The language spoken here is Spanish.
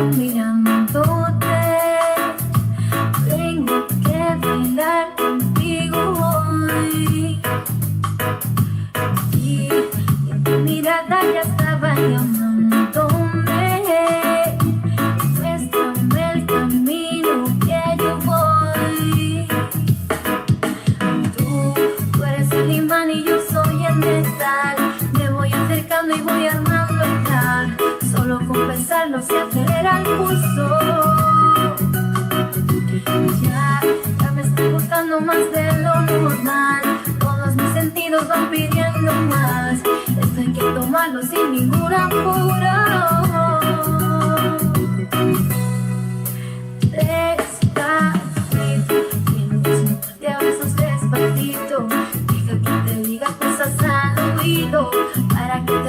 mirándote. Tengo que bailar contigo hoy. Y tu mirada ya estaba llamándome. Muéstrame el camino que yo voy. Tú eres el imán y yo soy el metal. Me voy acercando y voy armando el plan. Solo con pensarlo se acelera el pulso. Ya me estoy gustando más de lo normal. Todos mis sentidos van pidiendo más. Esto hay que tomarlo sin ningún apuro. Despacito, siéntate a besos despacito. Deja que te diga cosas al oído para que te